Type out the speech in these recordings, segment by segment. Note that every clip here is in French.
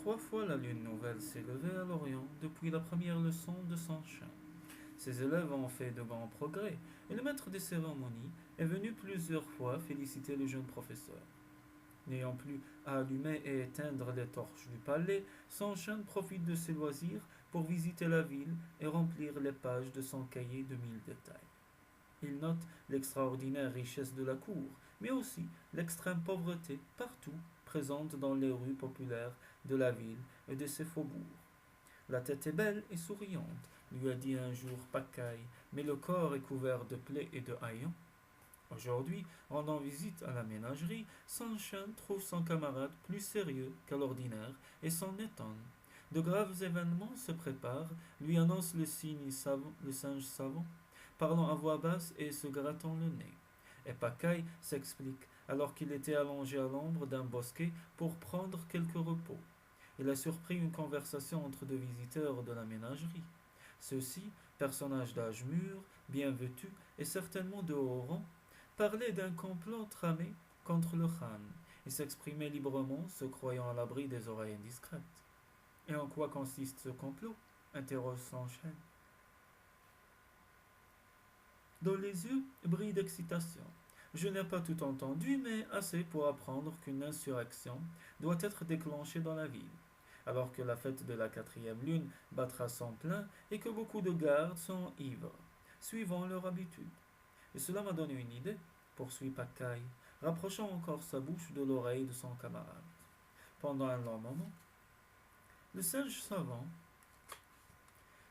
3 fois la lune nouvelle s'est levée à l'Orient depuis la première leçon de son chant. Ses élèves ont fait de grands progrès, et le maître des cérémonies est venu plusieurs fois féliciter le jeune professeur. N'ayant plus à allumer et éteindre les torches du palais, Sunshine profite de ses loisirs pour visiter la ville et remplir les pages de son cahier de 1000 détails. Il note l'extraordinaire richesse de la cour, mais aussi l'extrême pauvreté partout présente dans les rues populaires de la ville et de ses faubourgs. La tête est belle et souriante, lui a dit un jour Pacaille, mais le corps est couvert de plaies et de haillons. Aujourd'hui, rendant visite à la ménagerie, Sunshine trouve son camarade plus sérieux qu'à l'ordinaire et s'en étonne. De graves événements se préparent, lui annonce le singe savant, parlant à voix basse et se grattant le nez. Et Pacaille s'explique, alors qu'il était allongé à l'ombre d'un bosquet pour prendre quelques repos. Il a surpris une conversation entre deux visiteurs de la ménagerie. Ceux-ci, personnages d'âge mûr, bien vêtus et certainement de haut rang, parlaient d'un complot tramé contre le Khan et s'exprimaient librement, se croyant à l'abri des oreilles indiscrètes. Et en quoi consiste ce complot interroge Sunshine. Dans les yeux brille d'excitation. Je n'ai pas tout entendu, mais assez pour apprendre qu'une insurrection doit être déclenchée dans la ville, alors que la fête de la 4e lune battra son plein et que beaucoup de gardes sont ivres, suivant leur habitude. Et cela m'a donné une idée, poursuit Pacaille, rapprochant encore sa bouche de l'oreille de son camarade. Pendant un long moment, le singe savant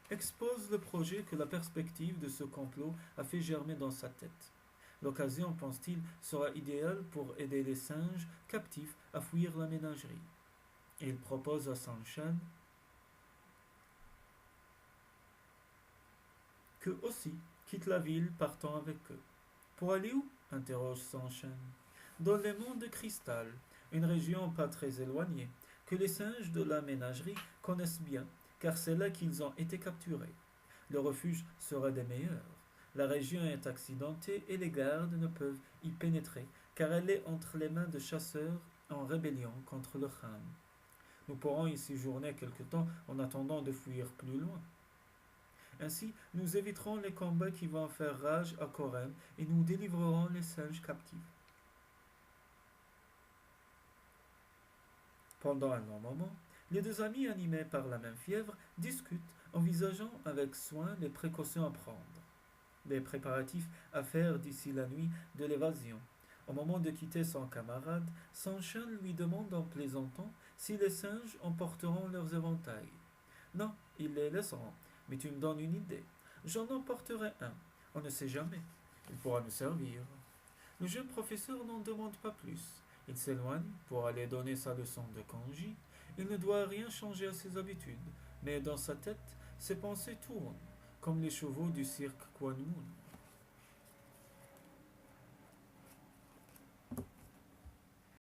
expose le projet que la perspective de ce complot a fait germer dans sa tête. L'occasion, pense-t-il, sera idéale pour aider les singes captifs à fuir la ménagerie. Et il propose à Sunshine qu'eux aussi quittent la ville partant avec eux. Pour aller où interroge Sunshine. Dans les monts de cristal, une région pas très éloignée, que les singes de la ménagerie connaissent bien, car c'est là qu'ils ont été capturés. Le refuge sera des meilleurs. La région est accidentée et les gardes ne peuvent y pénétrer, car elle est entre les mains de chasseurs en rébellion contre le Khan. Nous pourrons y séjourner quelque temps en attendant de fuir plus loin. Ainsi, nous éviterons les combats qui vont faire rage à Corem et nous délivrerons les singes captifs. Pendant un long moment, les deux amis, animés par la même fièvre, discutent, envisageant avec soin les précautions à prendre, les préparatifs à faire d'ici la nuit de l'évasion. Au moment de quitter son camarade, Sunshine lui demande en plaisantant si les singes emporteront leurs éventails. Non, ils les laisseront, mais tu me donnes une idée. J'en emporterai un, on ne sait jamais. Il pourra nous servir. Le jeune professeur n'en demande pas plus. Il s'éloigne pour aller donner sa leçon de kanji. Il ne doit rien changer à ses habitudes, mais dans sa tête, ses pensées tournent, comme les chevaux du cirque Quan Moon.